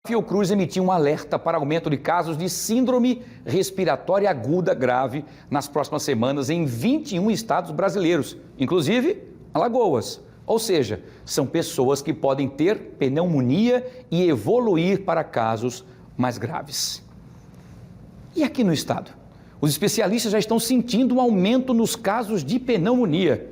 Fiocruz emitiu um alerta para aumento de casos de síndrome respiratória aguda grave nas próximas semanas em 21 estados brasileiros, inclusive Alagoas. Ou seja, são pessoas que podem ter pneumonia e evoluir para casos mais graves. E aqui no estado? Os especialistas já estão sentindo um aumento nos casos de pneumonia.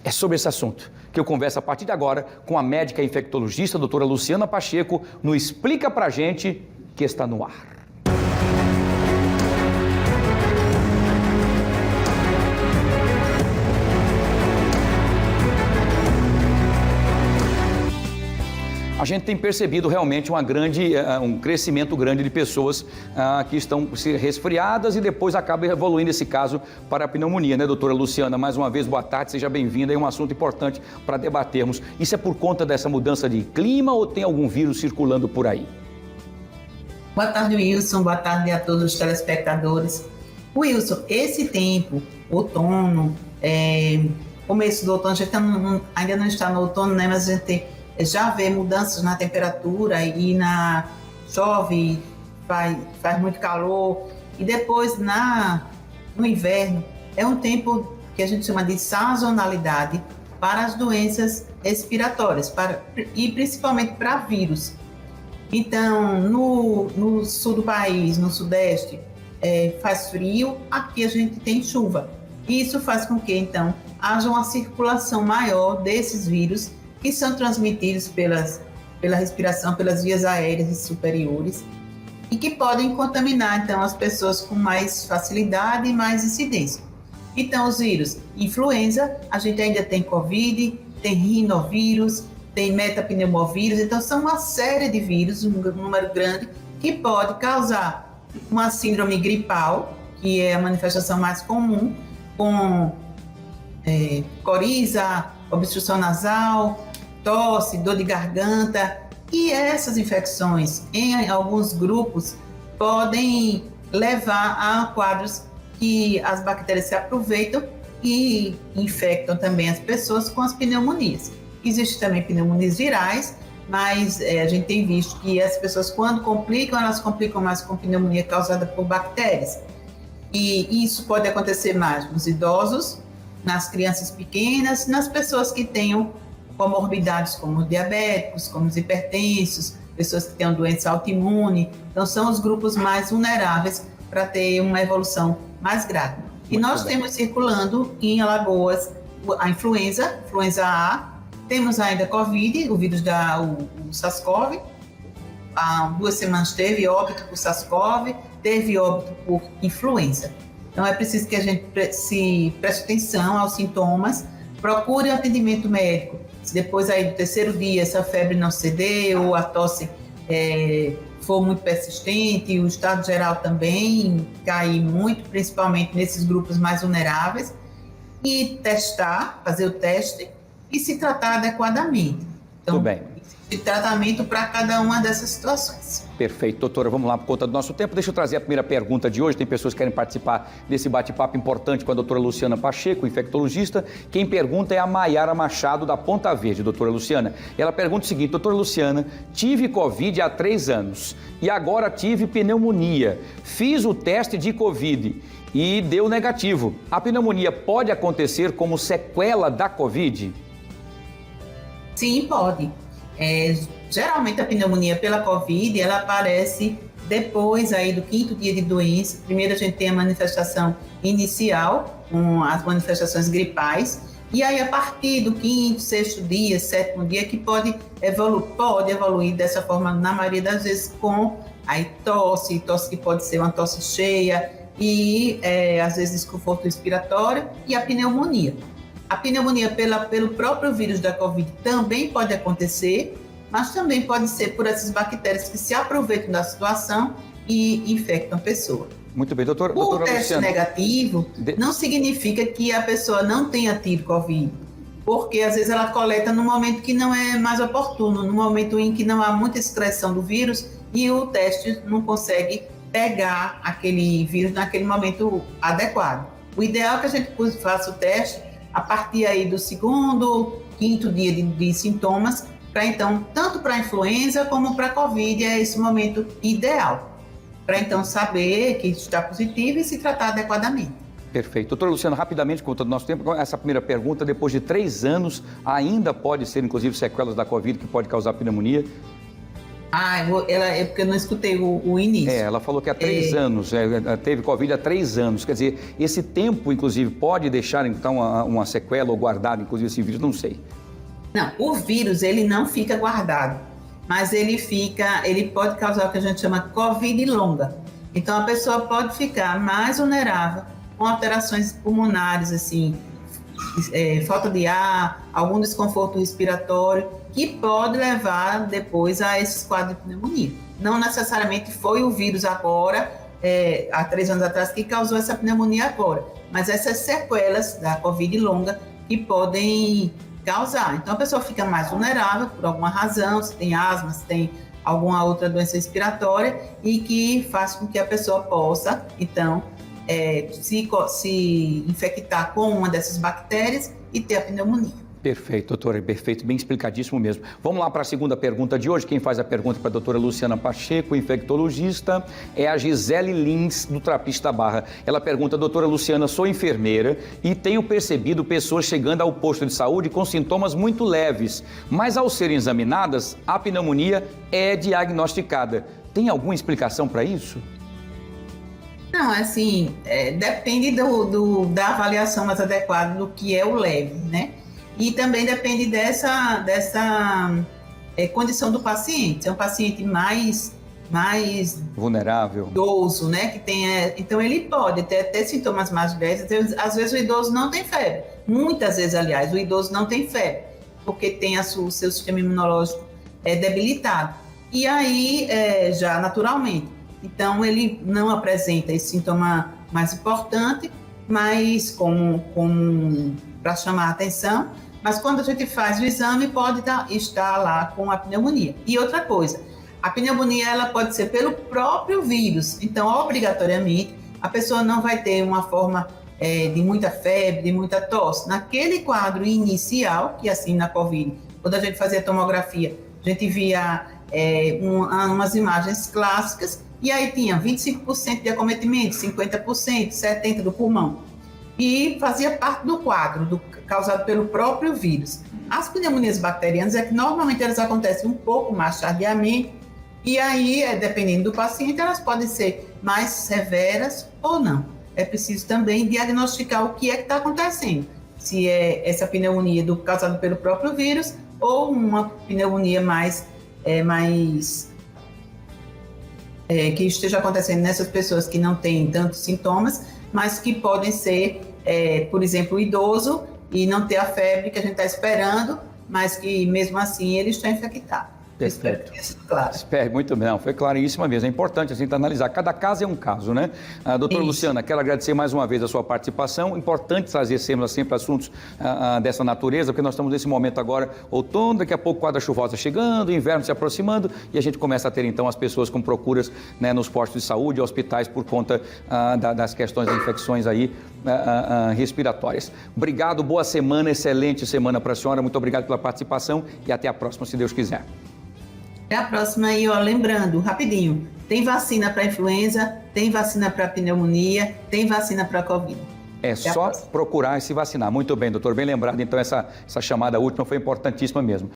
É sobre esse assunto que eu converso a partir de agora com a médica infectologista, a doutora Luciana Pacheco, no Explica Pra Gente, que está no ar. A gente tem percebido realmente um crescimento grande de pessoas que estão resfriadas e depois acaba evoluindo esse caso para a pneumonia, né, doutora Luciana? Mais uma vez, boa tarde, seja bem-vinda. É um assunto importante para debatermos. Isso é por conta dessa mudança de clima ou tem algum vírus circulando por aí? Boa tarde, Wilson. Boa tarde a todos os telespectadores. Wilson, esse tempo, outono, começo do outono, a gente ainda não está no outono, né, mas a gente já vê mudanças na temperatura e chove, faz muito calor, e depois no inverno é um tempo que a gente chama de sazonalidade para as doenças respiratórias e principalmente para vírus. Então, no sul do país, no sudeste, faz frio, aqui a gente tem chuva. Isso faz com que, então, haja uma circulação maior desses vírus que são transmitidos pela respiração, pelas vias aéreas superiores e que podem contaminar, então, as pessoas com mais facilidade e mais incidência. Então, os vírus, influenza, a gente ainda tem Covid, tem rinovírus, tem metapneumovírus, então são uma série de vírus, um número grande, que pode causar uma síndrome gripal, que é a manifestação mais comum, com coriza, obstrução nasal, tosse, dor de garganta, e essas infecções em alguns grupos podem levar a quadros que as bactérias se aproveitam e infectam também as pessoas com as pneumonias. Existem também pneumonias virais, mas a gente tem visto que as pessoas, quando complicam, elas complicam mais com pneumonia causada por bactérias. E isso pode acontecer mais nos idosos, nas crianças pequenas, nas pessoas que tenham comorbidades como diabéticos, como os hipertensos, pessoas que tenham doença autoimune. Então, são os grupos mais vulneráveis para ter uma evolução mais grave. E nós temos circulando em Alagoas a influenza A, temos ainda Covid, o vírus o SARS-CoV. Há 2 semanas teve óbito por SARS-CoV, teve óbito por influenza. Então, é preciso que a gente preste atenção aos sintomas, procure atendimento médico. Se depois aí do 3º dia essa febre não ceder ou a tosse for muito persistente, o estado geral também cair muito, principalmente nesses grupos mais vulneráveis, e fazer o teste e se tratar adequadamente. Então, tudo bem. De tratamento para cada uma dessas situações. Perfeito, doutora, vamos lá por conta do nosso tempo. Deixa eu trazer a primeira pergunta de hoje. Tem pessoas que querem participar desse bate-papo importante com a doutora Luciana Pacheco, infectologista. Quem pergunta é a Maiara Machado, da Ponta Verde, doutora Luciana. Ela pergunta o seguinte: doutora Luciana, tive Covid há 3 anos e agora tive pneumonia. Fiz o teste de Covid e deu negativo. A pneumonia pode acontecer como sequela da Covid? Sim, pode. Geralmente a pneumonia pela Covid, ela aparece depois aí do 5º dia de doença. Primeiro a gente tem a manifestação inicial, com as manifestações gripais, e aí a partir do 5º, 6º dia, 7º dia, que pode evoluir dessa forma, na maioria das vezes, com aí tosse que pode ser uma tosse cheia e às vezes desconforto respiratório, e a pneumonia. A pneumonia pelo próprio vírus da Covid também pode acontecer, mas também pode ser por essas bactérias que se aproveitam da situação e infectam a pessoa. Muito bem, doutora O teste Luciana, negativo não significa que a pessoa não tenha tido Covid, porque às vezes ela coleta no momento que não é mais oportuno, no momento em que não há muita excreção do vírus e o teste não consegue pegar aquele vírus naquele momento adequado. O ideal é que a gente faça o teste a partir aí do 2º, 5º dia de sintomas, para então, tanto para a influenza como para a Covid, é esse momento ideal, para então saber que está positivo e se tratar adequadamente. Perfeito. Doutora Luciana, rapidamente, com todo o nosso tempo, essa primeira pergunta, depois de 3 anos, ainda pode ser, inclusive, sequelas da Covid que pode causar pneumonia? É porque eu não escutei o início. Ela falou que há 3 anos, teve Covid há 3 anos. Quer dizer, esse tempo, inclusive, pode deixar, então, uma sequela ou guardado, inclusive, esse vírus? Não sei. Não, o vírus, ele não fica guardado, mas ele pode causar o que a gente chama Covid longa. Então, a pessoa pode ficar mais vulnerável com alterações pulmonares, assim, falta de ar, algum desconforto respiratório, que pode levar depois a esses quadros de pneumonia. Não necessariamente foi o vírus agora, há 3 anos atrás, que causou essa pneumonia agora, mas essas sequelas da Covid longa que podem causar. Então, a pessoa fica mais vulnerável por alguma razão, se tem asma, se tem alguma outra doença respiratória, e que faz com que a pessoa possa, então, se infectar com uma dessas bactérias e ter a pneumonia. Perfeito, doutora, perfeito, bem explicadíssimo mesmo. Vamos lá para a segunda pergunta de hoje. Quem faz a pergunta para a doutora Luciana Pacheco, infectologista, é a Gisele Lins, do Trapista da Barra. Ela pergunta: doutora Luciana, sou enfermeira e tenho percebido pessoas chegando ao posto de saúde com sintomas muito leves, mas ao serem examinadas, a pneumonia é diagnosticada. Tem alguma explicação para isso? Não, assim, depende da avaliação mais adequada do que é o leve, né? E também depende dessa condição do paciente. Se é um paciente mais vulnerável, idoso, né? Então ele pode ter sintomas mais leves. Às vezes o idoso não tem febre. Muitas vezes, aliás, o idoso não tem febre, porque tem o seu sistema imunológico debilitado. E aí, já naturalmente, então ele não apresenta esse sintoma mais importante, mas para chamar a atenção, mas quando a gente faz o exame pode estar lá com a pneumonia. E outra coisa, a pneumonia ela pode ser pelo próprio vírus, então obrigatoriamente a pessoa não vai ter uma forma de muita febre, de muita tosse. Naquele quadro inicial, que assim na Covid, quando a gente fazia tomografia, a gente via umas imagens clássicas, e aí tinha 25% de acometimento, 50%, 70% do pulmão. E fazia parte do quadro causado pelo próprio vírus. As pneumonias bacterianas é que normalmente elas acontecem um pouco mais tardiamente, e aí, dependendo do paciente, elas podem ser mais severas ou não. É preciso também diagnosticar o que é que está acontecendo. Se é essa pneumonia causada pelo próprio vírus ou uma pneumonia que esteja acontecendo nessas pessoas que não têm tantos sintomas, mas que podem ser, por exemplo, o idoso e não ter a febre que a gente está esperando, mas que mesmo assim ele está infectado. Perfeito. Claro. Espero, muito bem, foi claríssima mesmo. É importante assim, analisar. Cada caso é um caso, né? Doutora Luciana, quero agradecer mais uma vez a sua participação. Importante trazer sempre assuntos dessa natureza, porque nós estamos nesse momento agora, outono, daqui a pouco quadra chuvosa chegando, inverno se aproximando, e a gente começa a ter então as pessoas com procuras, né, nos postos de saúde, hospitais, por conta das questões das infecções aí respiratórias. Obrigado, boa semana, excelente semana para a senhora. Muito obrigado pela participação e até a próxima, se Deus quiser. Até a próxima aí, lembrando, rapidinho, tem vacina para influenza, tem vacina para pneumonia, tem vacina para Covid. É só procurar e se vacinar. Muito bem, doutor, bem lembrado, então essa chamada última foi importantíssima mesmo.